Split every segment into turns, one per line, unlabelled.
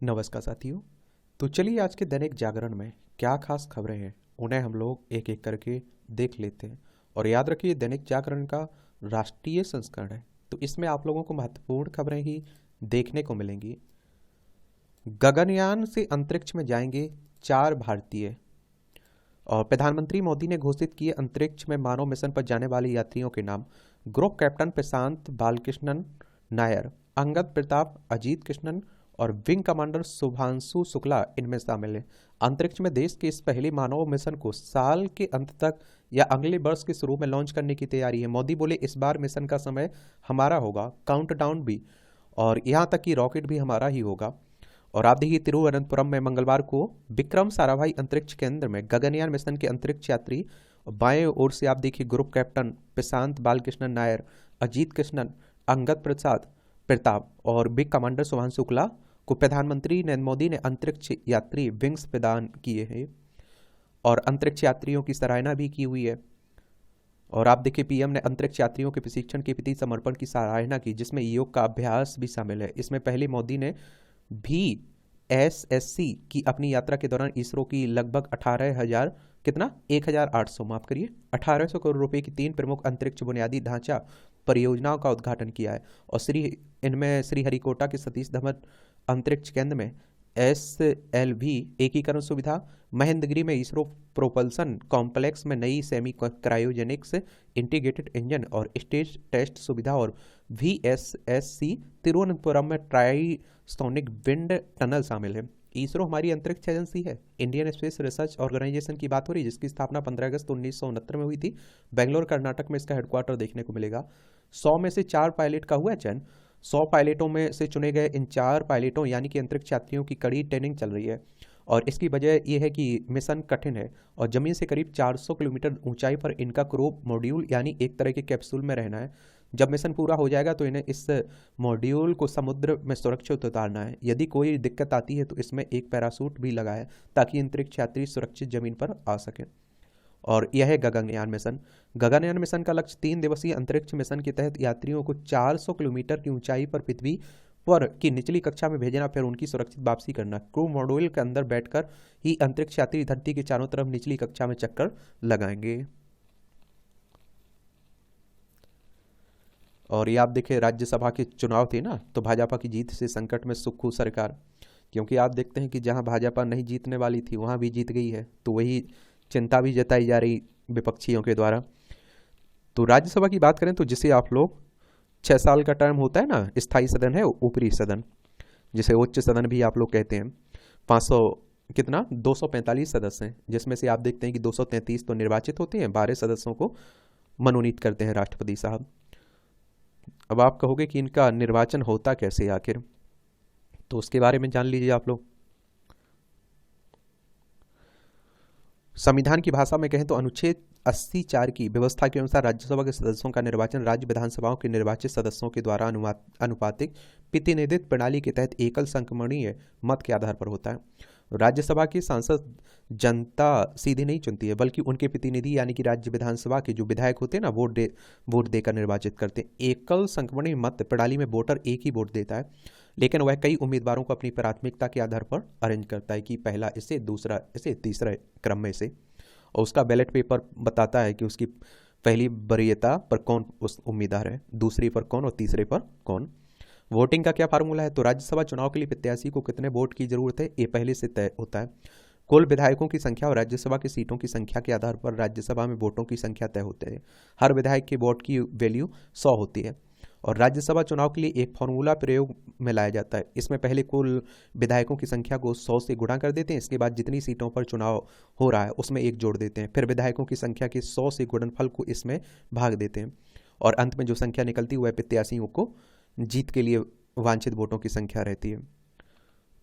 नमस्कार साथियों। तो चलिए आज के दैनिक जागरण में क्या खास खबरें हैं उन्हें हम लोग एक एक करके देख लेते हैं। और याद रखिए दैनिक जागरण का राष्ट्रीय संस्करण है, तो इसमें आप लोगों को महत्वपूर्ण खबरें ही देखने को मिलेंगी। गगनयान से अंतरिक्ष में जाएंगे 4 भारतीय। और प्रधानमंत्री मोदी ने घोषित किए अंतरिक्ष में मानव मिशन पर जाने वाले यात्रियों के नाम। ग्रुप कैप्टन प्रशांत बालकृष्णन नायर, अंगद प्रताप, अजीत कृष्णन और विंग कमांडर शुभांशु शुक्ला इनमें शामिल हैं। अंतरिक्ष में देश के इस पहले मानव मिशन को साल के अंत तक या अगले वर्ष के शुरू में लॉन्च करने की तैयारी है। मोदी बोले इस बार मिशन का समय हमारा होगा, काउंटडाउन भी, और यहाँ तक कि रॉकेट भी हमारा ही होगा। और आप देखिए तिरुवनंतपुरम में मंगलवार को विक्रम साराभाई अंतरिक्ष केंद्र में गगनयान मिशन के अंतरिक्ष यात्री बाएं ओर से आप देखिए ग्रुप कैप्टन प्रशांत बालकृष्णन नायर, अजीत कृष्णन, अंगद प्रसाद प्रताप और बिग कमांडर शुभांशु शुक्ला को प्रधानमंत्री नरेंद्र मोदी ने अंतरिक्ष यात्री विंग्स प्रदान किए हैं और अंतरिक्ष यात्रियों की सराहना भी की हुई है। और आप देखिए पीएम ने अंतरिक्ष यात्रियों के प्रशिक्षण के प्रति समर्पण की सराहना की, जिसमें योग का अभ्यास भी शामिल है। इसमें पहले मोदी ने भी एसएससी की अपनी यात्रा के दौरान इसरो की लगभग 18,000 कितना 1,800 माफ करिए 1,800 करोड़ रुपए की 3 प्रमुख अंतरिक्ष बुनियादी ढांचा परियोजनाओं का उद्घाटन किया है। और इनमें श्रीहरिकोटा के सतीश धवन अंतरिक्ष केंद्र में SLV एकीकरण सुविधा, महेंद्रगिरी में इसरो प्रोपल्सन कॉम्प्लेक्स में नई सेमी क्रायोजेनिक्स इंटीग्रेटेड इंजन और स्टेज टेस्ट सुविधा, और VSSC तिरुवनंतपुरम में ट्राइसोनिक विंड टनल शामिल है। इसरो हमारी अंतरिक्ष एजेंसी है। इंडियन स्पेस रिसर्च ऑर्गेनाइजेशन की बात हो रही है, जिसकी स्थापना 15 अगस्त 1969 में हुई थी। बेंगलोर कर्नाटक में इसका हेडक्वार्टर देखने को मिलेगा। 100 में से 4 पायलट का हुआ चयन। 100 पायलटों में से चुने गए इन 4 पायलटों यानी कि अंतरिक्ष यात्रियों की कड़ी ट्रेनिंग चल रही है। और इसकी वजह यह है कि मिशन कठिन है और जमीन से करीब 400 किलोमीटर ऊंचाई पर इनका क्रू मॉड्यूल यानी एक तरह के कैप्सूल में रहना है। जब मिशन पूरा हो जाएगा तो इन्हें इस मॉड्यूल को समुद्र में सुरक्षित उतारना है। यदि कोई दिक्कत आती है तो इसमें एक पैराशूट भी लगा है ताकि अंतरिक्ष यात्री सुरक्षित जमीन पर आ सकें। और यह है गगनयान मिशन। गगनयान मिशन का लक्ष्य 3 दिवसीय अंतरिक्ष मिशन के तहत यात्रियों को 400 किलोमीटर की ऊंचाई पर पृथ्वी पर की निचली कक्षा में भेजना, फिर उनकी सुरक्षित वापसी करना। क्रू मॉड्यूल के अंदर बैठकर ही अंतरिक्ष यात्री धरती के चारों तरफ निचली कक्षा में चक्कर लगाएंगे। और ये आप देखें राज्यसभा के चुनाव थे ना, तो भाजपा की जीत से संकट में सुक्खू सरकार, क्योंकि आप देखते हैं कि जहां भाजपा नहीं जीतने वाली थी वहां भी जीत गई है, तो वही चिंता भी जताई जा रही विपक्षियों के द्वारा। तो राज्यसभा की बात करें तो जिसे आप लोग 6 साल का टर्म होता है ना, स्थायी सदन है ऊपरी सदन, जिसे उच्च सदन भी आप लोग कहते हैं। 500 कितना 245 सदस्य हैं, जिसमें से आप देखते हैं कि 233 तो निर्वाचित होते हैं, 12 सदस्यों को मनोनीत करते हैं राष्ट्रपति साहब। अब आप कहोगे कि इनका निर्वाचन होता कैसे आखिर, तो उसके बारे में जान लीजिए आप लोग। संविधान की भाषा में कहें तो अनुच्छेद 84 की व्यवस्था के अनुसार राज्यसभा के सदस्यों का निर्वाचन राज्य विधानसभाओं के निर्वाचित सदस्यों के द्वारा अनुपातिक प्रतिनिधित्व प्रणाली के तहत एकल संक्रमणीय मत के आधार पर होता है। राज्यसभा के सांसद जनता सीधे नहीं चुनती है, बल्कि उनके प्रतिनिधि यानी कि राज्य विधानसभा के जो विधायक होते हैं ना, वोट देकर निर्वाचित करते हैं। एकल संक्रमणीय मत प्रणाली में वोटर एक ही वोट देता है, लेकिन वह कई उम्मीदवारों को अपनी प्राथमिकता के आधार पर अरेंज करता है कि पहला इसे, दूसरा इसे, तीसरा क्रम में से। और उसका बैलेट पेपर बताता है कि उसकी पहली वरीयता पर कौन उस उम्मीदवार है, दूसरी पर कौन और तीसरे पर कौन। वोटिंग का क्या फार्मूला है, तो राज्यसभा चुनाव के लिए प्रत्याशी को कितने वोट की जरूरत है ये पहले से तय होता है। कुल विधायकों की संख्या और राज्यसभा की सीटों की संख्या के आधार पर राज्यसभा में वोटों की संख्या तय होते हैं। हर विधायक के वोट की वैल्यू 100 होती है। और राज्यसभा चुनाव के लिए एक फार्मूला प्रयोग में लाया जाता है। इसमें पहले कुल विधायकों की संख्या को 100 से गुणा कर देते हैं, इसके बाद जितनी सीटों पर चुनाव हो रहा है उसमें 1 जोड़ देते हैं, फिर विधायकों की संख्या के 100 से गुणनफल को इसमें भाग देते हैं, और अंत में जो संख्या निकलती है वह प्रत्याशियों को जीत के लिए वांछित वोटों की संख्या रहती है।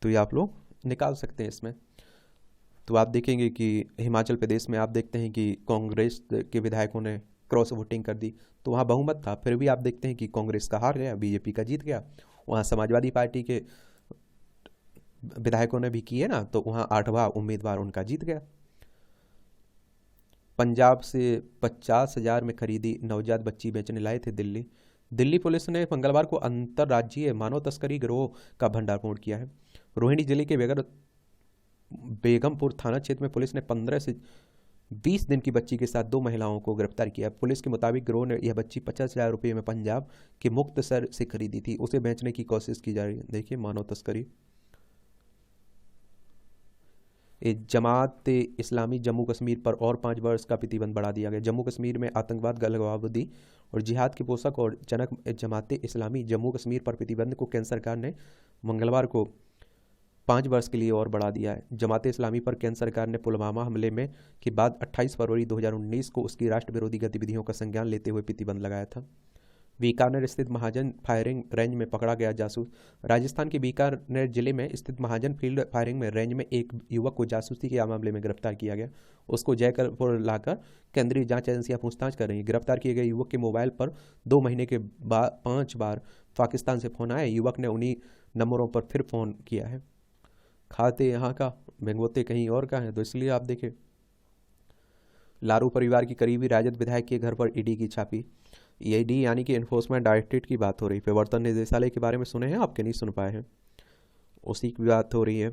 तो ये आप लोग निकाल सकते हैं इसमें। तो आप देखेंगे कि हिमाचल प्रदेश में आप देखते हैं कि कांग्रेस के विधायकों ने क्रॉस वोटिंग कर दी, तो वहाँ बहुमत था, फिर भी आप देखते हैं कि कांग्रेस का हार गया, बीजेपी का जीत गया। वहाँ समाजवादी पार्टी के विधायकों ने भी किए ना, तो वहाँ 8वां उम्मीदवार उनका जीत गया। पंजाब से 50,000 में खरीदी नवजात बच्ची बेचने लाए थे दिल्ली पुलिस ने मंगलवार को अंतर्राज्यीय मानव तस्करी गिरोह का भंडाफोड़ किया है। रोहिणी जिले के बेगमपुर थाना क्षेत्र में पुलिस ने 15 से 20 दिन की बच्ची के साथ 2 महिलाओं को गिरफ्तार किया। पुलिस के मुताबिक गिरोह ने यह बच्ची 50,000 रुपये में पंजाब के मुक्तसर से खरीदी थी। उसे बेचने की कोशिश की जा रही है। देखिए, मानव तस्करी। जमात इस्लामी जम्मू कश्मीर पर और 5 वर्ष का प्रतिबंध बढ़ा दिया गया। जम्मू कश्मीर में आतंकवाद, गलवाबंदी और जिहाद के पोषक और जनक जमात इस्लामी जम्मू कश्मीर पर प्रतिबंध को केंद्र सरकार ने मंगलवार को 5 वर्ष के लिए और बढ़ा दिया है। जमात इस्लामी पर केंद्र सरकार ने पुलवामा हमले में के बाद 28 फरवरी 2019 को उसकी राष्ट्र विरोधी गतिविधियों का संज्ञान लेते हुए प्रतिबंध लगाया था। बीकानेर स्थित महाजन फायरिंग रेंज में पकड़ा गया जासूस। राजस्थान के बीकानेर जिले में स्थित महाजन फील्ड फायरिंग में रेंज में एक युवक को जासूसी के मामले में गिरफ्तार किया गया। उसको जयपुर लाकर केंद्रीय जांच एजेंसियां पूछताछ कर रही हैं। गिरफ्तार किए गए युवक के मोबाइल पर 2 महीने के बाद 5 बार पाकिस्तान से फोन आए। युवक ने उन्हीं नंबरों पर फिर फोन किया है। खाते यहाँ का, भंगोते कहीं और का है। तो इसलिए आप देखें, लारू परिवार की करीबी राजद विधायक के घर पर ईडी की छापी। ईडी यानी कि एनफोर्समेंट डायरेक्टरेट की बात हो रही है। प्रवर्तन निदेशालय के बारे में सुने हैं आपके, नहीं सुन पाए हैं, उसी की बात हो रही है।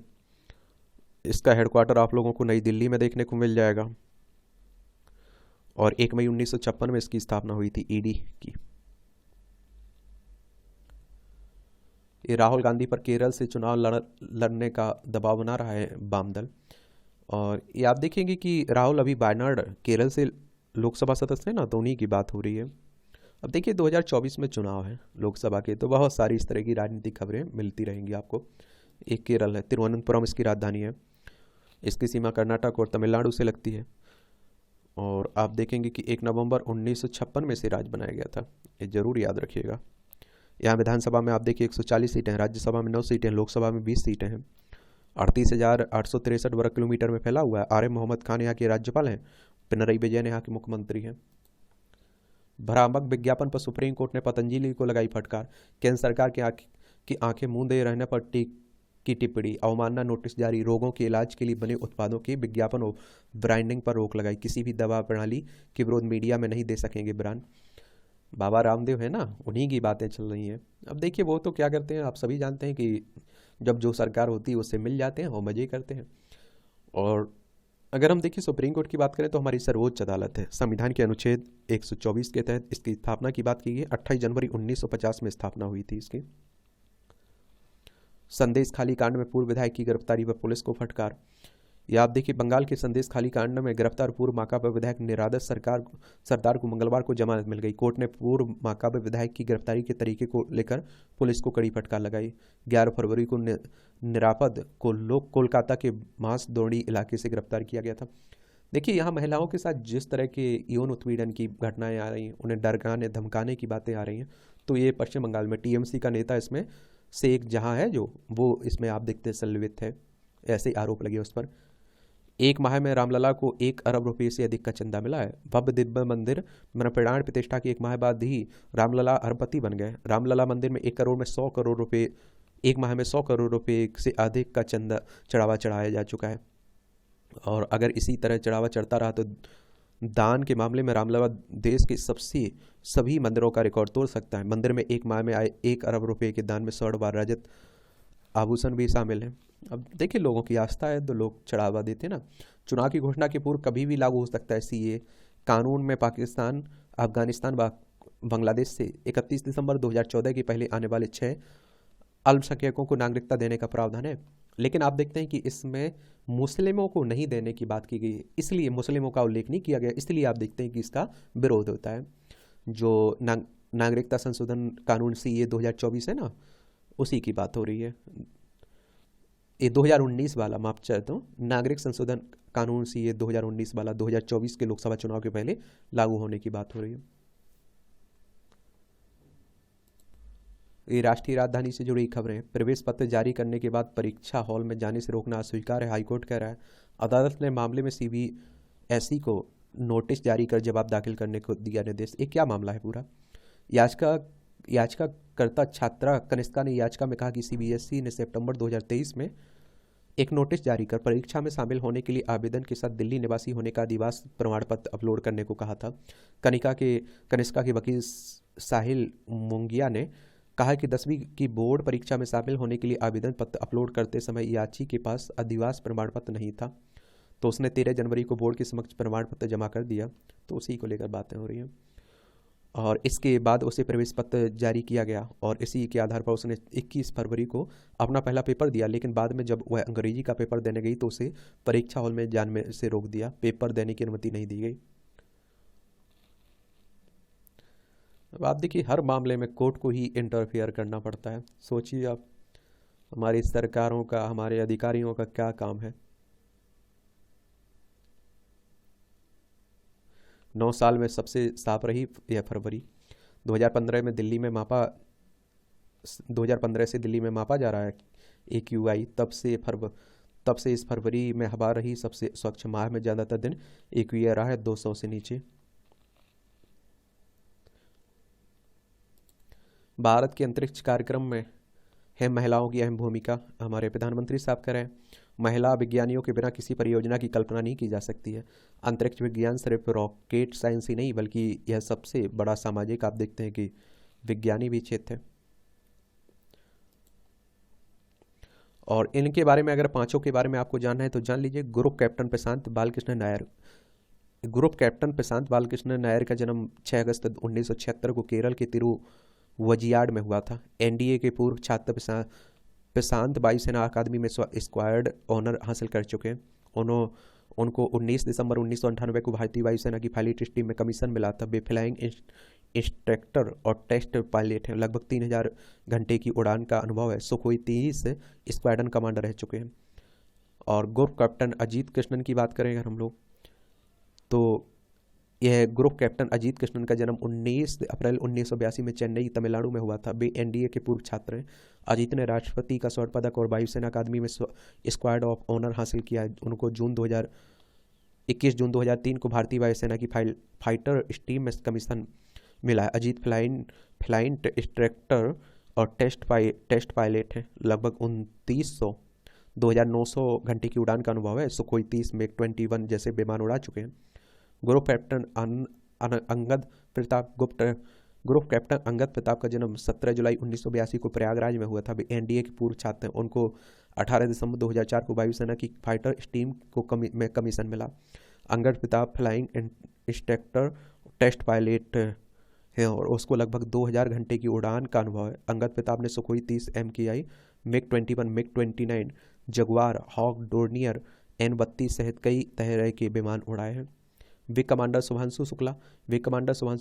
इसका हेडक्वार्टर आप लोगों को नई दिल्ली में देखने को मिल जाएगा और 1 मई 1956 में इसकी स्थापना हुई थी ईडी की। ये राहुल गांधी पर केरल से चुनाव लड़ने का दबाव बना रहा है वाम दल। और ये आप देखेंगे कि राहुल अभी वायनाड केरल से लोकसभा सदस्य है ना, तो उन्हीं की बात हो रही है। अब देखिए 2024 में चुनाव है लोकसभा के, तो बहुत सारी इस तरह की राजनीतिक खबरें मिलती रहेंगी आपको। एक केरल है, तिरुवनंतपुरम इसकी राजधानी है। इसकी सीमा कर्नाटक और तमिलनाडु से लगती है। और आप देखेंगे कि 1 नवंबर 1956 में इसे राज्य बनाया गया था। ये जरूर याद रखिएगा। यहाँ विधानसभा में आप देखिए 140 सीटें हैं, राज्यसभा में 9 सीटें, लोकसभा में 20 सीटें हैं। 38,863 वर्ग किलोमीटर में फैला हुआ है। आरिफ मोहम्मद खान यहाँ के राज्यपाल हैं। पिनरई विजयन यहाँ के मुख्यमंत्री हैं। भ्रामक विज्ञापन पर सुप्रीम कोर्ट ने पतंजलि को लगाई फटकार। केंद्र सरकार की आंखें मूंदे रहने पर की टिप्पणी, अवमानना नोटिस जारी। रोगों के इलाज के लिए बने उत्पादों के विज्ञापन और ब्रांडिंग पर रोक लगाई। किसी भी दवा प्रणाली के विरोध मीडिया में नहीं दे सकेंगे ब्रांड। बाबा रामदेव है ना, उन्हीं की बातें चल रही हैं। अब देखिए वो तो क्या करते हैं, आप सभी जानते हैं कि जब जो सरकार होती है उससे मिल जाते हैं और मजे करते हैं। और अगर हम देखिए सुप्रीम कोर्ट की बात करें तो हमारी सर्वोच्च अदालत है। संविधान के अनुच्छेद 124 के तहत इसकी स्थापना की बात की गई। 28 जनवरी 1950 में स्थापना हुई थी इसकी। संदेश खाली कांड में पूर्व विधायक की गिरफ्तारी पर पुलिस को फटकार। या आप देखिए बंगाल के संदेश खाली कांड में गिरफ्तार पूर्व माकपा विधायक निरादत सरदार को मंगलवार को जमानत मिल गई। कोर्ट ने पूर्व माकपा विधायक की गिरफ्तारी के तरीके को लेकर पुलिस को कड़ी फटकार लगाई। 11 फरवरी को निरापद को लोग कोलकाता के मांसदोड़ी इलाके से गिरफ्तार किया गया था। देखिए यहाँ महिलाओं के साथ जिस तरह के यौन उत्पीड़न की घटनाएं आ रही हैं, उन्हें डरकाने धमकाने की बातें आ रही हैं, तो ये पश्चिम बंगाल में टीएमसी का नेता इसमें से एक जहां है जो वो इसमें आप देखते संलिप्त है, ऐसे आरोप लगे उस पर। 1 माह में रामलला को 1 अरब रुपये से अधिक का चंदा मिला है। भव्य दिव्य मंदिर प्राण प्रतिष्ठा के 1 माह बाद ही रामलला अरबपति बन गए। रामलला मंदिर में 1 करोड़ में 100 करोड़ रुपये 1 माह में 100 करोड़ रुपये से अधिक का चंदा चढ़ावा चढ़ाया जा चुका है। और अगर इसी तरह चढ़ावा चढ़ता रहा तो दान के मामले में रामलला देश के सभी मंदिरों का रिकॉर्ड तोड़ सकता है। मंदिर में 1 माह में आए 1 अरब रुपये के दान में 100 बार रजत आभूषण भी शामिल हैं। अब देखिए लोगों की आस्था है तो लोग चढ़ावा देते हैं ना। चुनाव की घोषणा के पूर्व कभी भी लागू हो सकता है सीए कानून में। पाकिस्तान, अफगानिस्तान, बांग्लादेश से 31 दिसंबर 2014 के पहले आने वाले 6 अल्पसंख्यकों को नागरिकता देने का प्रावधान है। लेकिन आप देखते हैं कि इसमें मुस्लिमों को नहीं देने की बात की गई, इसलिए मुस्लिमों का उल्लेख नहीं किया गया, इसलिए आप देखते हैं कि इसका विरोध होता है। जो नागरिकता संशोधन कानून सीए 2024 है ना, उसी की बात हो रही है। ये 2019 वाला, माफ चाहता हूँ, नागरिक संशोधन कानून सीए 2019 वाला 2024 के लोकसभा चुनाव के पहले लागू होने की बात हो रही है। ये राष्ट्रीय राजधानी से जुड़ी खबरें। प्रवेश पत्र जारी करने के बाद परीक्षा हॉल में जाने से रोकना अस्वीकार है, हाईकोर्ट कह रहा है। अदालत ने मामले में सीबीएसई को नोटिस जारी कर जवाब दाखिल करने को दिया निर्देश। ये क्या मामला है पूरा? याचिकाकर्ता छात्रा कनिष्का ने याचिका में कहा कि सीबीएसई ने सितंबर 2023 में एक नोटिस जारी कर परीक्षा में शामिल होने के लिए आवेदन के साथ दिल्ली निवासी होने का अधिवास प्रमाण पत्र अपलोड करने को कहा था। कनिष्का के वकील साहिल मुंगिया ने कहा कि 10वीं की बोर्ड परीक्षा में शामिल होने के लिए आवेदन पत्र अपलोड करते समय याची के पास अधिवास प्रमाण पत्र नहीं था, तो उसने 13 जनवरी को बोर्ड के समक्ष प्रमाण पत्र जमा कर दिया। तो उसी को लेकर बातें हो रही हैं। और इसके बाद उसे प्रवेश पत्र जारी किया गया और इसी के आधार पर उसने 21 फरवरी को अपना पहला पेपर दिया। लेकिन बाद में जब वह अंग्रेजी का पेपर देने गई तो उसे परीक्षा हॉल में जाने से रोक दिया, पेपर देने की अनुमति नहीं दी गई। अब आप देखिए, हर मामले में कोर्ट को ही इंटरफेयर करना पड़ता है। सोचिए आप, हमारी सरकारों का, हमारे अधिकारियों का क्या काम है। 9 साल में सबसे साफ रही यह फरवरी। 2015 में दिल्ली में मापा 2015 से दिल्ली में मापा जा रहा है AQI। तब से इस फरवरी में हवा रही सबसे स्वच्छ। माह में ज़्यादातर दिन AQI रहा है 200 से नीचे। भारत के अंतरिक्ष कार्यक्रम में है महिलाओं की अहम भूमिका। हमारे प्रधानमंत्री साहब कह रहे हैं, महिला विज्ञानियों के बिना किसी परियोजना की कल्पना नहीं की जा सकती है। अंतरिक्ष विज्ञान सिर्फ रॉकेट साइंस ही नहीं बल्कि यह सबसे बड़ा सामाजिक, आप देखते हैं कि विज्ञानी भी क्षेत्र है। और इनके बारे में, अगर पांचों के बारे में आपको जानना है तो जान लीजिए। ग्रुप कैप्टन प्रशांत बालकृष्ण नायर। ग्रुप कैप्टन प्रशांत बालकृष्ण नायर का जन्म 6 अगस्त 1976 को केरल के तिरुवजियाड में हुआ था। NDA के पूर्व छात्र प्रशांत वायुसेना अकादमी में स्क्वाड ऑनर हासिल कर चुके हैं। उनको 19 दिसंबर 1998 को भारतीय वायुसेना की पायलट टीम में कमीशन मिला था। वे फ्लाइंग इंस्ट्रक्टर और टेस्ट पायलट हैं। लगभग 3000 घंटे की उड़ान का अनुभव है। सुखोई 30 स्क्वाड्रन कमांडर रह चुके हैं। और ग्रुप कैप्टन अजीत कृष्णन की बात करें अगर हम लोग, तो यह ग्रुप कैप्टन अजीत कृष्णन का जन्म 19 अप्रैल 1982 में चेन्नई, तमिलनाडु में हुआ था। वे NDA के पूर्व छात्र हैं। अजीत ने राष्ट्रपति का स्वर्ण पदक और वायुसेना अकादमी में स्क्वाड ऑफ ऑनर हासिल किया है। उनको 21 जून 2003 को भारतीय वायुसेना की फाइटर टीम में कमीशन मिला है। अजीत फ्लाइट इंस्ट्रक्टर और टेस्ट पायलट हैं। लगभग 2900 घंटे की उड़ान का अनुभव है। सुखोई 30 MiG-21 जैसे विमान उड़ा चुके हैं। ग्रुप कैप्टन अंगद प्रताप का जन्म 17 जुलाई 1982 को प्रयागराज में हुआ था। वे NDA के पूर्व छात्र हैं। उनको 18 दिसंबर 2004 को वायुसेना की फाइटर टीम में कमीशन मिला। Angad Pratap flying instructor test pilot है और उसको लगभग 2000 घंटे की उड़ान का अनुभव है। अंगद प्रताप ने Sukhoi 30 MKI, MiG-21, MiG-29, Jaguar, Hawk, Dornier, N-32 सहित कई तरह के विमान उड़ाए हैं। विंग कमांडर शुभांशु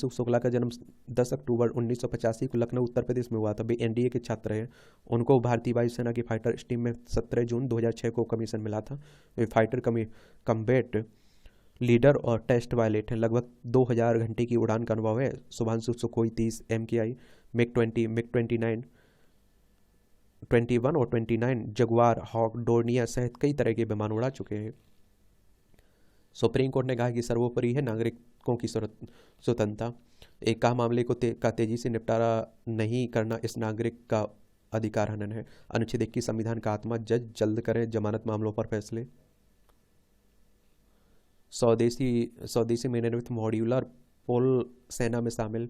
शुक्ला का जन्म 10 अक्टूबर 1985 को लखनऊ, उत्तर प्रदेश में हुआ था। वे NDA के छात्र हैं। उनको भारतीय वायुसेना की फाइटर टीम में 17 जून 2006 को कमीशन मिला था। वे फाइटर कम्बैट लीडर और टेस्ट पायलट हैं। लगभग 2000 घंटे की उड़ान का अनुभव है। Shubhanshu Sukhoi 30 MKI, MiG-20, MiG-29, 21 और 29, जगुआर, हॉक, डोर्नियर सहित कई तरह के विमान उड़ा चुके हैं। सुप्रीम कोर्ट ने कहा कि सर्वोपरि है नागरिकों की स्वतंत्रता। एक कहा मामले को तेजी से निपटारा नहीं करना इस नागरिक का अधिकार हनन है। अनुच्छेद 21 संविधान का आत्मा। जज जल्द करें जमानत मामलों पर फैसले। स्वदेशी में निर्मित मॉड्यूलर पुल सेना में शामिल।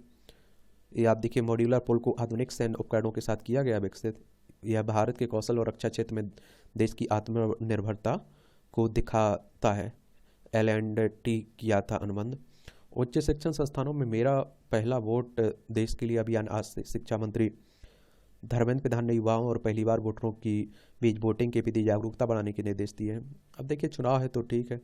ये आप देखिए, मॉड्यूलर पुल को आधुनिक सैन्य उपकरणों के साथ किया गया विकसित। यह भारत के कौशल और रक्षा क्षेत्र में देश की आत्मनिर्भरता को दिखाता है। L&T किया था अनुबंध। उच्च शिक्षण संस्थानों में मेरा पहला वोट देश के लिए अभियान आज से शिक्षा मंत्री धर्मेंद्र प्रधान ने युवाओं और पहली बार वोटरों की बीच वोटिंग के प्रति जागरूकता बढ़ाने के निर्देश दिए हैं। अब देखिए, चुनाव है तो ठीक है।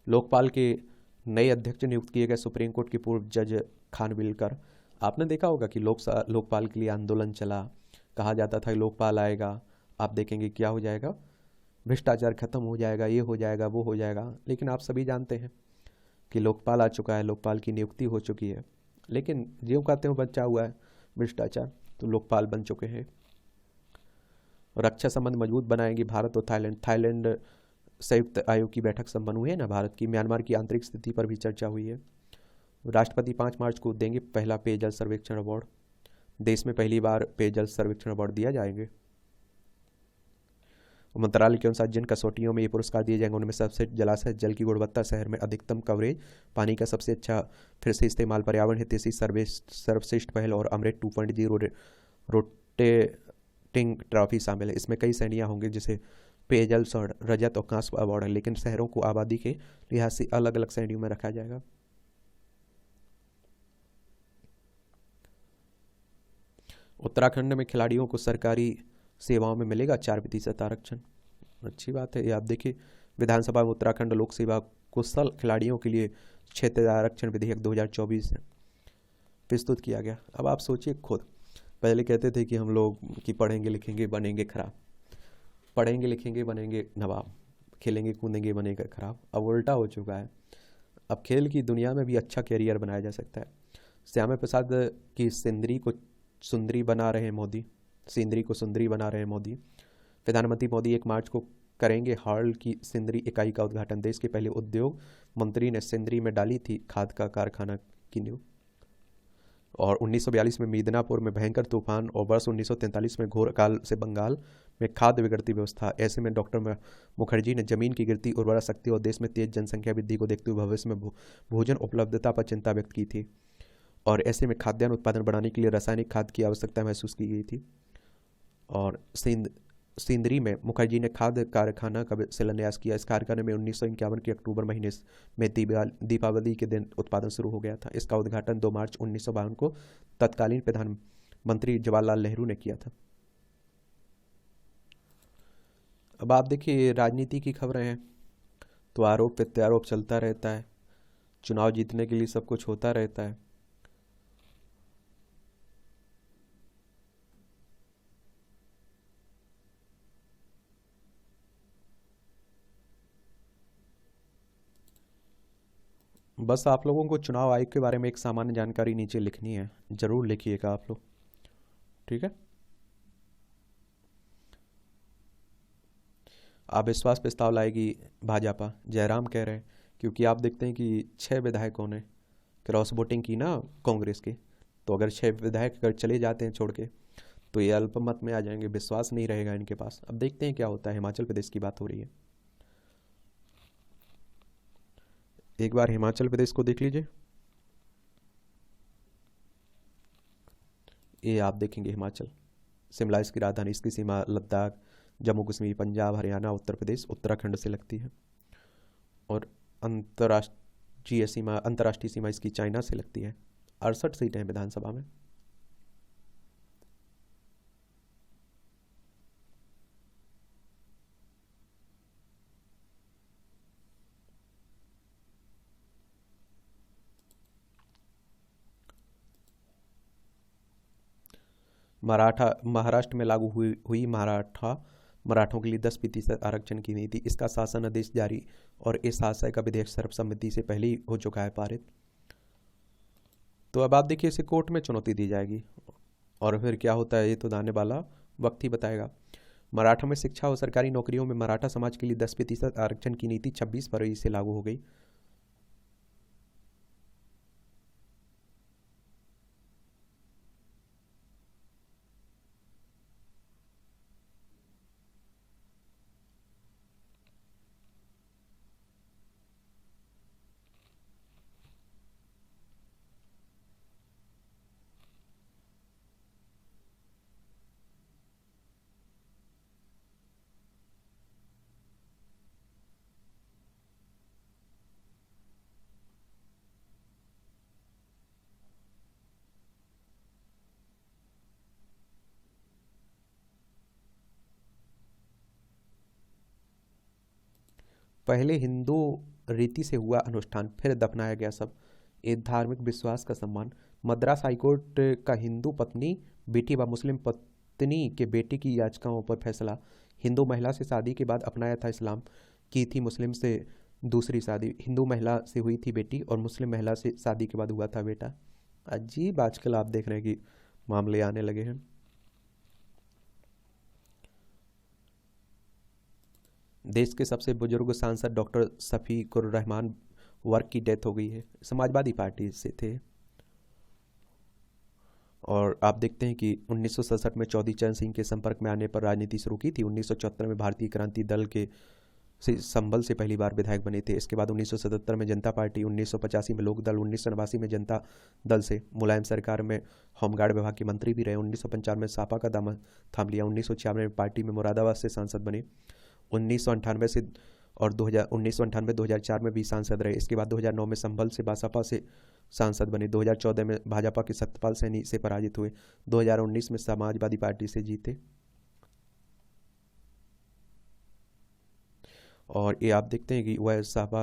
लोकपाल के नए अध्यक्ष नियुक्त किए गए सुप्रीम कोर्ट के पूर्व जज खानविलकर। आपने देखा होगा कि लोकपाल के लिए आंदोलन चला, कहा जाता था लोकपाल आएगा, आप देखेंगे क्या हो जाएगा, भ्रष्टाचार खत्म हो जाएगा, ये हो जाएगा, वो हो जाएगा। लेकिन आप सभी जानते हैं कि लोकपाल आ चुका है, लोकपाल की नियुक्ति हो चुकी है। लेकिन ज्यों कहते हो बचा हुआ है भ्रष्टाचार, तो लोकपाल बन चुके हैं। रक्षा संबंध मजबूत बनाएंगे भारत और थाईलैंड संयुक्त आयोग की बैठक संपन्न हुई है ना भारत की। म्यांमार की आंतरिक स्थिति पर भी चर्चा हुई है। राष्ट्रपति 5 मार्च को देंगे पहला पेयजल सर्वेक्षण अवार्ड। देश में पहली बार पेयजल सर्वेक्षण अवार्ड दिया जाएंगे। मंत्रालय के अनुसार जिन कसौटियों में ये पुरस्कार दिए जाएंगे उनमें सबसे जलाशय जल की गुणवत्ता, शहर में अधिकतम कवरेज, पानी का सबसे अच्छा फिर से इस्तेमाल, पर्यावरण हितैषी सर्वश्रेष्ठ पहल और अमृत 2.0 रोटेटिंग ट्रॉफी शामिल है। इसमें कई श्रेणियां होंगी, जैसे पेयजल स्वर्ण, रजत और कांस्य अवार्ड है, लेकिन शहरों को आबादी के लिहाज से अलग अलग श्रेणियों में रखा जाएगा। उत्तराखंड में खिलाड़ियों को सरकारी सेवाओं में मिलेगा 4% आरक्षण। अच्छी बात है। ये आप देखिए, विधानसभा में उत्तराखंड लोक सेवा कुशल खिलाड़ियों के लिए क्षेत्रीय आरक्षण विधेयक 2024 प्रस्तुत किया गया। अब आप सोचिए खुद, पहले कहते थे कि हम लोग कि पढ़ेंगे लिखेंगे बनेंगे खराब, पढ़ेंगे लिखेंगे बनेंगे नवाब, खेलेंगे कूदेंगे बनेंगे खराब। अब उल्टा हो चुका है। अब खेल की दुनिया में भी अच्छा कैरियर बनाया जा सकता है। श्यामा प्रसाद की सिंदरी को सुंदरी बना रहे हैं मोदी, सिंदरी को सुंदरी बना रहे हैं मोदी। प्रधानमंत्री मोदी 1 मार्च को करेंगे हाल की सिंदरी इकाई का उद्घाटन। देश के पहले उद्योग मंत्री ने सिंदरी में डाली थी खाद का कारखाना की नींव। और 1942 में मिदनापुर में भयंकर तूफान और वर्ष 1943 में घोर अकाल से बंगाल में खाद्य बिगड़ती व्यवस्था। ऐसे में डॉक्टर मुखर्जी ने जमीन की गिरती उर्वरा शक्ति और देश में तेज जनसंख्या वृद्धि को देखते हुए भविष्य में भोजन उपलब्धता पर चिंता व्यक्त की थी, और ऐसे में खाद्यान्न उत्पादन बढ़ाने के लिए रासायनिक खाद की आवश्यकता महसूस की गई थी। और सिंदरी में मुखर्जी ने खाद्य कारखाना का शिलान्यास किया। इस कारखाने में 1951 के अक्टूबर महीने में दीपावली के दिन उत्पादन शुरू हो गया था। इसका उद्घाटन 2 मार्च 1952 को तत्कालीन प्रधानमंत्री जवाहरलाल नेहरू ने किया था। अब आप देखिए, राजनीति की खबरें हैं तो आरोप प्रत्यारोप चलता रहता है। चुनाव जीतने के लिए सब कुछ होता रहता है। बस आप लोगों को चुनाव आयोग के बारे में एक सामान्य जानकारी नीचे लिखनी है, जरूर लिखिएगा आप लोग, ठीक है। अविश्वास प्रस्ताव लाएगी भाजपा, जयराम कह रहे हैं, क्योंकि आप देखते हैं कि 6 विधायकों ने क्रॉस वोटिंग की ना कांग्रेस की, तो अगर 6 विधायक अगर चले जाते हैं छोड़ के तो ये अल्पमत में आ जाएंगे, विश्वास नहीं रहेगा इनके पास। अब देखते हैं क्या होता है। हिमाचल प्रदेश की बात हो रही है, एक बार हिमाचल प्रदेश को देख लीजिए। ये आप देखेंगे हिमाचल, शिमला इसकी राजधानी, इसकी सीमा लद्दाख, जम्मू कश्मीर, पंजाब, हरियाणा, उत्तर प्रदेश, उत्तराखंड से लगती है। और अंतर्राष्ट्रीय सीमा इसकी चाइना से लगती है। 68 सीटें हैं विधानसभा में। महाराष्ट्र में लागू हुई मराठों के लिए 10% आरक्षण की नीति। इसका शासन आदेश जारी और इस आशय का विधेयक सर्वसम्मति से पहले ही हो चुका है पारित। तो अब आप देखिए, इसे कोर्ट में चुनौती दी जाएगी और फिर क्या होता है ये तो आने वाला वक्त ही बताएगा। मराठों में शिक्षा और सरकारी नौकरियों में मराठा समाज के लिए 10% आरक्षण की नीति 26 फरवरी से लागू हो गई। पहले हिंदू रीति से हुआ अनुष्ठान, फिर दफनाया गया सब, एक धार्मिक विश्वास का सम्मान। मद्रास हाईकोर्ट का हिंदू पत्नी बेटी व मुस्लिम पत्नी के बेटे की याचिकाओं पर फैसला। हिंदू महिला से शादी के बाद अपनाया था इस्लाम, की थी मुस्लिम से दूसरी शादी। हिंदू महिला से हुई थी बेटी और मुस्लिम महिला से शादी के बाद हुआ था बेटा। अजीब आजकल आप देख रहे हैं कि मामले आने लगे हैं। देश के सबसे बुजुर्ग सांसद डॉक्टर शफीकुर रहमान वर्क की डेथ हो गई है, समाजवादी पार्टी से थे। और आप देखते हैं कि 1967 में चौधरी चरण सिंह के संपर्क में आने पर राजनीति शुरू की थी। 1974 में भारतीय क्रांति दल के से संभल से पहली बार विधायक बने थे। इसके बाद 1977 में जनता पार्टी, 1985 में लोक दल, 1989 में जनता दल से मुलायम सरकार में होमगार्ड विभाग के मंत्री भी रहे। 1995 में सापा का दामन थाम लिया। 1996 में पार्टी में मुरादाबाद से सांसद बने। 1998 से और 1998-2004 में भी सांसद रहे। इसके बाद 2009 में संभल से बसपा से सांसद बने। 2014 में भाजपा के सत्यपाल सैनी से पराजित हुए। 2019 में समाजवादी पार्टी से जीते। और ये आप देखते हैं कि वह सपा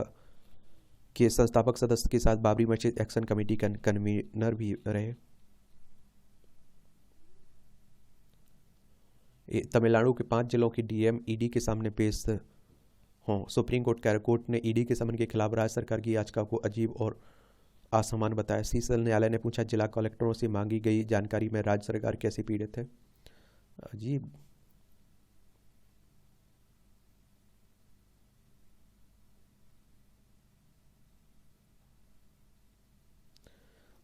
के संस्थापक सदस्य के साथ बाबरी मस्जिद एक्शन कमेटी का कन्वीनर भी रहे। तमिलनाडु के 5 जिलों के डीएम ईडी के सामने पेश हों। सुप्रीम कोर्ट ने ईडी के समन के खिलाफ राज्य सरकार की याचिका को अजीब और असमान बताया। शीर्ष न्यायालय ने पूछा, जिला कलेक्टरों से मांगी गई जानकारी में राज्य सरकार कैसे पीड़ित है। अजीब।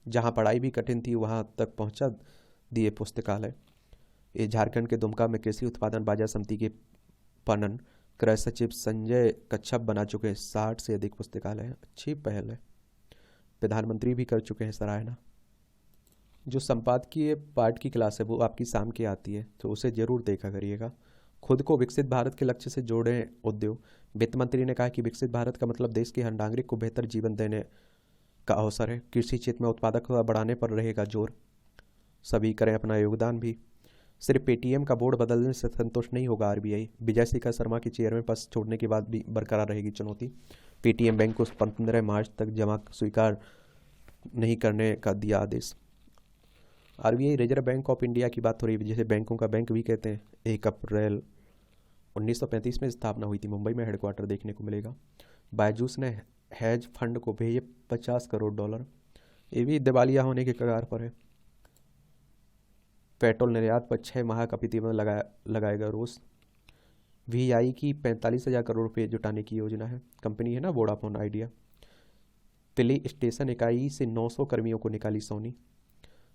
जहां पढ़ाई भी कठिन थी वहां तक पहुंचा दिए पुस्तकालय। ये झारखंड के दुमका में कृषि उत्पादन बाजार समिति के पणन क्रय सचिव संजय कच्छप बना चुके हैं। 60 से अधिक पुस्तकालय है। अच्छी पहल है। प्रधानमंत्री भी कर चुके हैं सराहना। जो संपादकीय पाठ की क्लास है वो आपकी शाम की आती है, तो उसे जरूर देखा करिएगा। खुद को विकसित भारत के लक्ष्य से जोड़ें उद्योग। वित्त मंत्री ने कहा कि विकसित भारत का मतलब देश के हर नागरिक को बेहतर जीवन देने का अवसर है। कृषि क्षेत्र में उत्पादकता बढ़ाने पर रहेगा जोर। सभी करें अपना योगदान भी। सिर्फ पेटीएम का बोर्ड बदलने से संतुष्ट नहीं होगा आरबीआई। विजय शेखर शर्मा के चेयरमैन पद छोड़ने के बाद भी बरकरार रहेगी चुनौती। पेटीएम बैंक को 15 मार्च तक जमा स्वीकार नहीं करने का दिया आदेश। RBI reserve bank of India की बात हो रही है, जिसे बैंकों का बैंक भी कहते हैं। 1 अप्रैल 1935 में स्थापना हुई थी। मुंबई में हेडक्वार्टर देखने को मिलेगा। बायजूस ने हेज फंड को भेजे $50 करोड़। ये भी दिवालिया होने के कगार पर है। पेट्रोल निर्यात पर 6 माह का प्रतिबंध लगाएगा रूस। वीआई की 45,000 करोड़ रुपये जुटाने की योजना है। कंपनी है ना वोडाफोन आइडिया। प्ले स्टेशन इकाई से 900 कर्मियों को निकाली सोनी।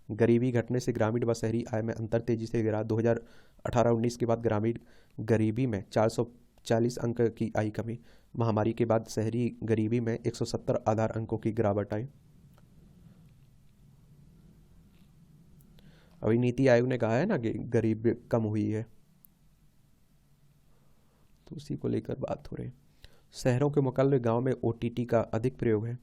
गरीबी घटने से ग्रामीण व शहरी आय में अंतर तेजी से गिरा। 2018-19 के बाद ग्रामीण गरीबी में 440 अंक की आई कमी। महामारी के बाद शहरी गरीबी में 170 आधार अंकों की गिरावट आई। अभी नीति आयोग ने कहा है ना कि गरीबी कम हुई है, तो उसी को लेकर बात हो रही है। शहरों के मुकाबले गांव में ओटीटी का अधिक प्रयोग है।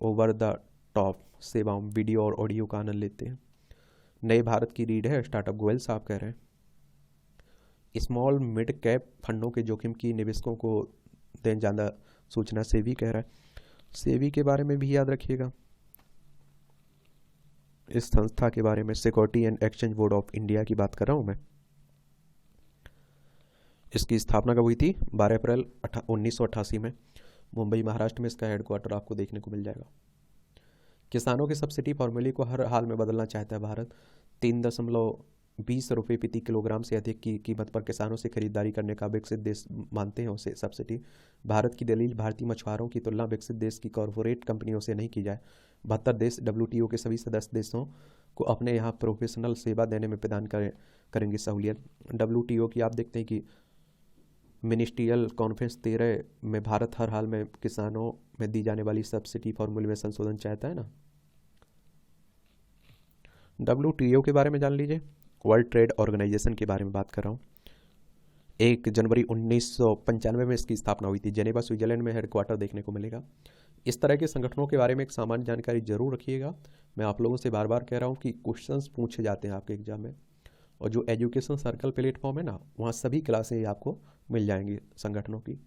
ओवर द टॉप सेवाओं वीडियो और ऑडियो का आनंद लेते हैं। नए भारत की रीढ़ है स्टार्टअप, गोयल साहब कह रहे हैं। स्मॉल मिड कैप फंडों के जोखिम की निवेशकों को दें ज़्यादा सूचना, सेबी कह रहा है। सेबी के बारे में भी याद रखिएगा। इस संस्था के बारे में security and exchange board of India की बात कर रहा हूँ मैं। इसकी स्थापना कब हुई थी? 12 अप्रैल 1988 में। मुंबई महाराष्ट्र में इसका हेडक्वार्टर आपको देखने को मिल जाएगा। किसानों के सब्सिडी फॉर्मूले को हर हाल में बदलना चाहता है भारत। 3.20 रुपये प्रति किलोग्राम से अधिक की कीमत पर किसानों से खरीदारी करने का विकसित देश मानते हैं उसे सब्सिडी। भारत की दलील, भारतीय मछुआरों की तुलना विकसित देश की कॉरपोरेट कंपनियों से नहीं की जाए। 72 देश WTO के सभी सदस्य देशों को अपने यहाँ प्रोफेशनल सेवा देने में प्रदान करेंगे सहूलियत। WTO की आप देखते हैं कि मिनिस्ट्रियल कॉन्फ्रेंस 13 में भारत हर हाल में किसानों में दी जाने वाली सब्सिडी फॉर्मूले में संशोधन चाहता है ना। WTO के बारे में जान लीजिए। वर्ल्ड ट्रेड ऑर्गेनाइजेशन के बारे में बात कर रहा हूँ। 1 जनवरी 1995 में इसकी स्थापना हुई थी। जेनेवा स्विट्जरलैंड में हेडक्वार्टर देखने को मिलेगा। इस तरह के संगठनों के बारे में एक सामान्य जानकारी जरूर रखिएगा। मैं आप लोगों से बार बार कह रहा हूँ कि क्वेश्चंस पूछे जाते हैं आपके एग्जाम में, और जो एजुकेशन सर्कल प्लेटफॉर्म है ना, वहाँ सभी क्लासें आपको मिल जाएंगी संगठनों की।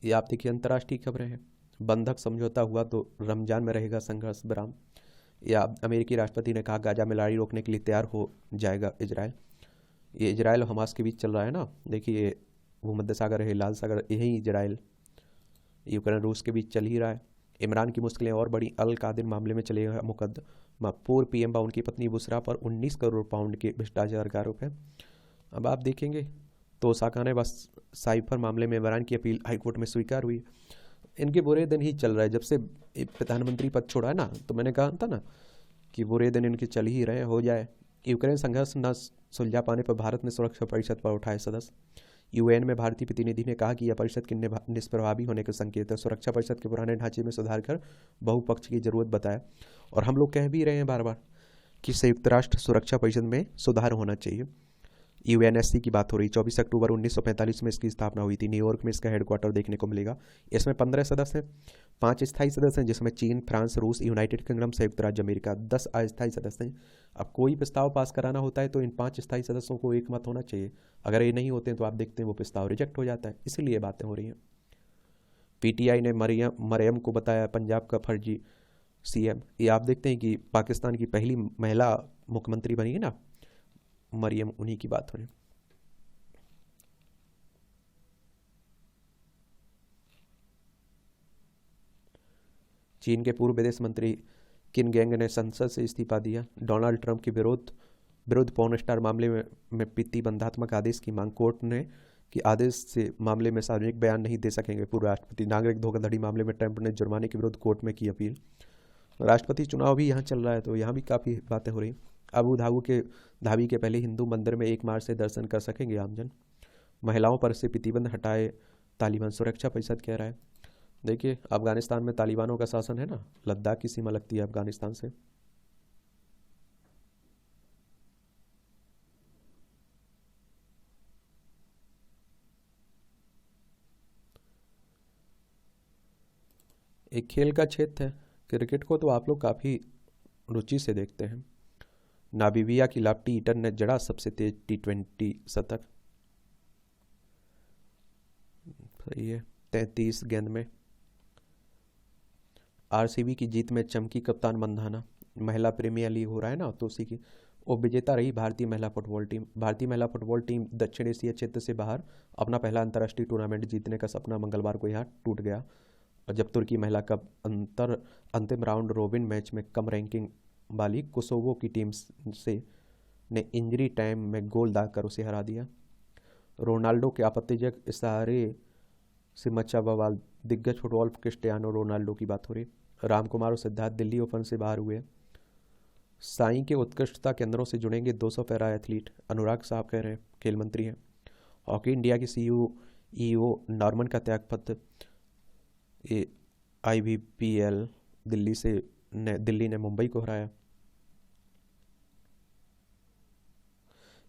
ये आप देखिए अंतर्राष्ट्रीय खबरें हैं। बंधक समझौता हुआ तो रमजान में रहेगा संघर्ष विराम। या अमेरिकी राष्ट्रपति ने कहा गाजा में लड़ाई रोकने के लिए तैयार हो जाएगा इजराइल। ये इजराइल और हमास के बीच चल रहा है ना, देखिए भूमध्य सागर है, लाल सागर, यही इजराइल यूक्रेन रूस के बीच चल ही रहा है। इमरान की मुश्किलें और बड़ी, अल कादिर मामले में चलेगा मुकदमा। पूर्व पीएम व उनकी पत्नी बुशरा पर 19 करोड़ पाउंड के भ्रष्टाचार का आरोप है। अब आप देखेंगे तो साकाने बस साइफर मामले में इमरान की अपील हाईकोर्ट में स्वीकार हुई। इनके बुरे दिन ही चल रहा है। जब से प्रधानमंत्री पद छोड़ा है ना, तो मैंने कहा था ना कि बुरे दिन इनके चल ही रहे, हो जाए यूक्रेन संघर्ष न सुलझा पाने पर भारत ने सुरक्षा परिषद पर उठाए सदस्य। यूएन में भारतीय प्रतिनिधि ने कहा कि यह परिषद के निष्प्रभावी होने का संकेत है। सुरक्षा परिषद के पुराने ढांचे में सुधार कर बहुपक्ष की जरूरत बताया। और हम लोग कह भी रहे हैं बार बार कि संयुक्त राष्ट्र सुरक्षा परिषद में सुधार होना चाहिए। यूएनएससी की बात हो रही, 24 अक्टूबर 1945 में इसकी स्थापना हुई थी। न्यूयॉर्क में इसका हेडक्वार्टर देखने को मिलेगा। इसमें 15 सदस्य हैं, 5 स्थायी सदस्य हैं जिसमें चीन, फ्रांस, रूस, यूनाइटेड किंगडम, संयुक्त राज्य अमेरिका। 10 अस्थायी सदस्य हैं। अब कोई प्रस्ताव पास कराना होता है तो इन 5 स्थायी सदस्यों को एक मत होना चाहिए। अगर ये नहीं होते हैं तो आप देखते हैं वो प्रस्ताव रिजेक्ट हो जाता है। इसीलिए बातें हो रही हैं। पीटीआई ने मरियम को बताया पंजाब का फर्जी सीएम। ये आप देखते हैं कि पाकिस्तान की पहली महिला मुख्यमंत्री बनी है ना मरियम, उन्हीं की बात हो रही है। चीन के पूर्व विदेश मंत्री किन गैंग ने संसद से इस्तीफा दिया। डोनाल्ड ट्रंप के विरुद्ध पॉर्न स्टार मामले में प्रतिबंधात्मक आदेश की मांग। कोर्ट ने कि आदेश से मामले में सार्वजनिक बयान नहीं दे सकेंगे पूर्व राष्ट्रपति। नागरिक धोखाधड़ी मामले में ट्रंप ने जुर्माने के विरुद्ध कोर्ट में की अपील। राष्ट्रपति चुनाव भी यहाँ चल रहा है तो यहाँ भी काफ़ी बातें हो रही। अबू धाबी के पहले हिंदू मंदिर में 1 मार्च से दर्शन कर सकेंगे आमजन। महिलाओं पर से प्रतिबंध हटाए तालिबान, सुरक्षा परिषद कह रहा है। देखिए अफगानिस्तान में तालिबानों का शासन है ना, लद्दाख की सीमा लगती है अफगानिस्तान से। एक खेल का क्षेत्र है। क्रिकेट को तो आप लोग काफ़ी रुचि से देखते हैं। नामीबिया की लाफ्टी ईटन ने जड़ा सबसे तेज T20 शतक। सही है। 33 गेंद में। आरसीबी की जीत में चमकी कप्तान मंधाना। महिला प्रीमियर लीग हो रहा है ना तो उसी की उप विजेता रही भारतीय महिला फुटबॉल टीम। भारतीय महिला फुटबॉल टीम दक्षिण एशिया क्षेत्र से बाहर अपना पहला अंतर्राष्ट्रीय टूर्नामेंट जीतने का सपना मंगलवार को यहाँ टूट गया। और जब तुर्की महिला कप अंतिम राउंड रोबिन मैच में कम रैंकिंग वाली कोसोवो की टीम से ने इंजरी टाइम में गोल दागकर उसे हरा दिया। रोनाल्डो के आपत्तिजनक इशारे से मचा बवाल। दिग्गज फुटबॉल क्रिस्टियानो रोनाल्डो की बात हो रही। रामकुमार और सिद्धार्थ दिल्ली ओपन से बाहर हुए। साई के उत्कृष्टता केंद्रों से जुड़ेंगे 200 पैरा एथलीट, अनुराग साहब कह रहे हैं, खेल मंत्री हैं। हॉकी इंडिया के सीईओ नॉर्मन का त्यागपत्र। ये IBPL दिल्ली ने मुंबई को हराया।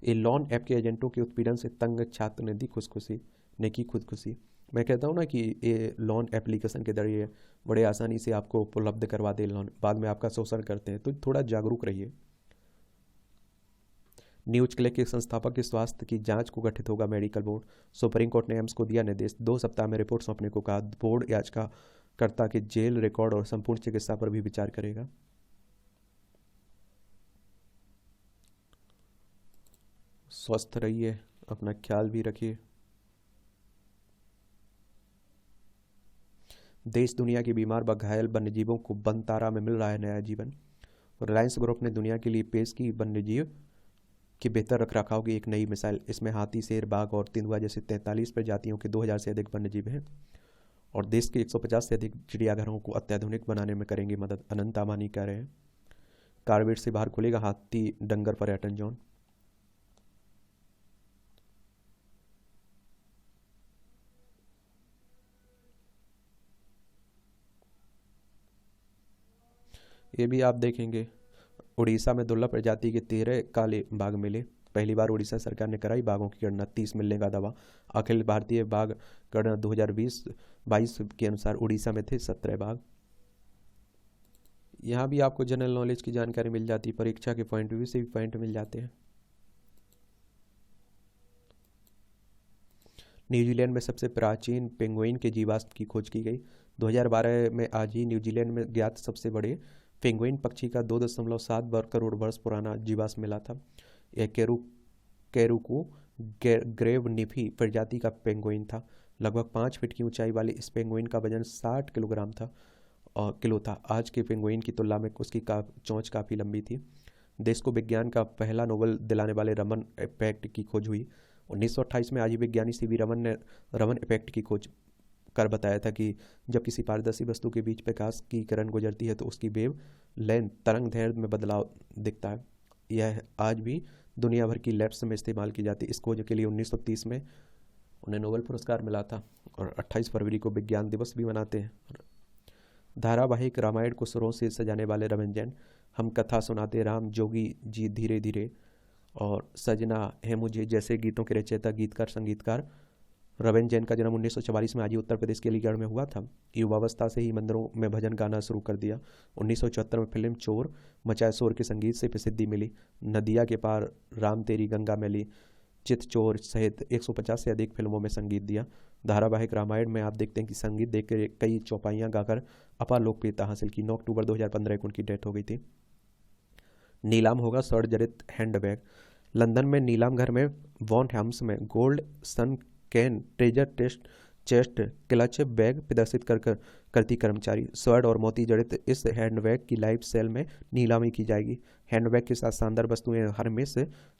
ये लोन ऐप के एजेंटों के उत्पीड़न से तंग छात्र ने की खुदकुशी। मैं कहता हूँ ना कि ये लोन एप्लीकेशन के जरिए बड़े आसानी से आपको उपलब्ध करवा दे लोन, बाद में आपका शोषण करते हैं, तो थोड़ा जागरूक रहिए। न्यूज क्लिक के संस्थापक के स्वास्थ्य की जांच को गठित होगा मेडिकल बोर्ड। सुप्रीम कोर्ट ने एम्स को दिया निर्देश, 2 सप्ताह में रिपोर्ट सौंपने को कहा। बोर्ड याचिकाकर्ता के जेल रिकॉर्ड और संपूर्ण चिकित्सा पर भी विचार करेगा। स्वस्थ रहिए, अपना ख्याल भी रखिए। देश दुनिया के बीमार व घायल वन्यजीवों को बनतारा में मिल रहा है नया जीवन। रिलायंस ग्रुप ने दुनिया के लिए पेश की वन्यजीव के बेहतर रखरखाव की एक नई मिसाइल। इसमें हाथी, शेर, बाघ और तेंदुआ जैसे 43 प्रजातियों के 2000 से अधिक वन्यजीव हैं और देश के 150 से अधिक चिड़ियाघरों को अत्याधुनिक बनाने में करेंगे मदद, अनंत अमानी कह रहे हैं। कारवेट से बाहर खुलेगा हाथी डंगर पर्यटन जोन। ये भी आप देखेंगे। उड़ीसा में दुर्लभ प्रजाति के 13 काले बाघ मिले। पहली बार उड़ीसा सरकार ने कराई बाघों की गणना, 30 मिलने का दावा। अखिल भारतीय बाघ गणना 2020-22 के अनुसार उड़ीसा में थे 17 बाघ। यहाँ भी आपको जनरल नॉलेज की जानकारी मिल जाती है, परीक्षा के पॉइंट व्यू से भी पॉइंट मिल जाते हैं। न्यूजीलैंड में सबसे प्राचीन पेंगुइन के जीवाश्म की खोज की गई। 2012 में आज ही न्यूजीलैंड में ज्ञात सबसे बड़े पेंगुइन पक्षी का 2.7 करोड़ वर्ष पुराना जीवाश्म मिला था। यह कैरुकू ग्रेव निफी प्रजाति का पेंगुइन था। लगभग 5 फीट की ऊंचाई वाले इस पेंगुइन का वजन 60 किलोग्राम था और किलो था। आज के पेंगुइन की तुलना में उसकी चोंच काफ़ी लंबी थी। देश को विज्ञान का पहला नोबेल दिलाने वाले रमन इफेक्ट की खोज हुई। 1928 में आज ही विज्ञानी सीवी रमन ने रमन इफेक्ट की खोज कर बताया था कि जब किसी पारदर्शी वस्तु के बीच प्रकाश की किरण गुजरती है तो उसकी वेव लेंथ तरंग दैर्ध्य में बदलाव दिखता है। यह आज भी दुनिया भर की लैब्स में इस्तेमाल की जाती है। इस खोज के लिए 1930 में उन्हें नोबेल पुरस्कार मिला था और 28 फरवरी को विज्ञान दिवस भी मनाते हैं। धारावाहिक रामायण को सुरों से सजाने वाले रमन जैन, हम कथा सुनाते राम, जोगी जी धीरे धीरे और सजना है मुझे जैसे गीतों के रचयिता, गीतकार, संगीतकार रविंद्र जैन का जन्म 1944 में आज ही उत्तर प्रदेश के अलीगढ़ में हुआ था। युवावस्था से ही मंदिरों में भजन गाना शुरू कर दिया। 1974 में फिल्म चोर मचाए शोर के संगीत से प्रसिद्धि मिली। नदिया के पार, राम तेरी गंगा मैली, चित चोर सहित 150 से अधिक फिल्मों में संगीत दिया। धारावाहिक रामायण में आप देखते हैं कि संगीत देकर कई चौपाइयाँ गाकर अपार लोकप्रियता हासिल की। 9 अक्टूबर 2015 को उनकी डेथ हो गई थी। नीलाम होगा स्वर्ण जड़ित हैंडबैग। लंदन में नीलाम घर में वॉन हैम्स में गोल्ड सन कैन ट्रेजर टेस्ट चेस्ट क्लच बैग प्रदर्शित करती कर्मचारी। स्वर्ण और मोती जड़ित इस हैंडबैग की लाइफ सेल में नीलामी की जाएगी। हैंडबैग के साथ शानदार वस्तुएं हरमेस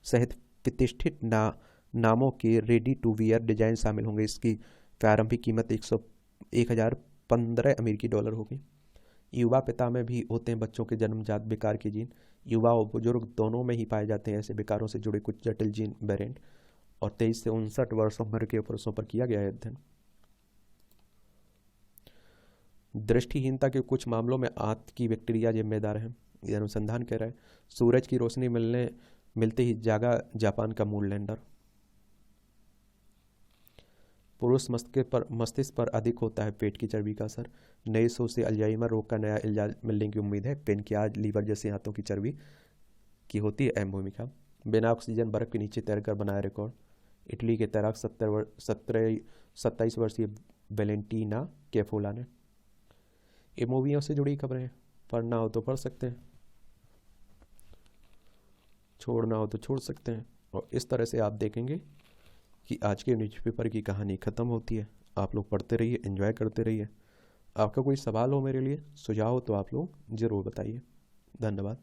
सहित प्रतिष्ठित नामों के रेडी टू वियर डिजाइन शामिल होंगे। इसकी प्रारंभिक कीमत 1015 अमेरिकी डॉलर होगी। युवा पिता में भी होते हैं बच्चों के जन्मजात विकार के जीन। युवा और बुजुर्ग दोनों में ही पाए जाते हैं ऐसे विकारों से जुड़े कुछ जटिल जीन वेरिएंट। और 23 से 59 वर्ष उम्र के पुरुषों पर किया गया है अध्ययन। दृष्टिहीनता के कुछ मामलों में आंत की बैक्टीरिया जिम्मेदार है, यह अनुसंधान कह रहा है। सूरज की रोशनी मिलते ही जागा जापान का मून लैंडर। पुरुष मस्तिष्क पर अधिक होता है पेट की चर्बी का असर। नए शोध से अल्जाइमर रोग का नया इलाज मिलने की उम्मीद है। पेनक्रियाज, लीवर जैसे हाथों की चर्बी की होती है अहम भूमिका। बिना ऑक्सीजन बर्फ के नीचे तैरकर बनाया रिकॉर्ड। इटली के तैराक 27 वर्षीय वेलेंटीना कैफोला ने। ये मूवियों से जुड़ी खबरें, पढ़ना हो तो पढ़ सकते हैं, छोड़ना हो तो छोड़ सकते हैं। और इस तरह से आप देखेंगे कि आज के न्यूज़पेपर की कहानी ख़त्म होती है। आप लोग पढ़ते रहिए, एंजॉय करते रहिए। आपका कोई सवाल हो मेरे लिए, सुझाव हो तो आप लोग ज़रूर बताइए। धन्यवाद।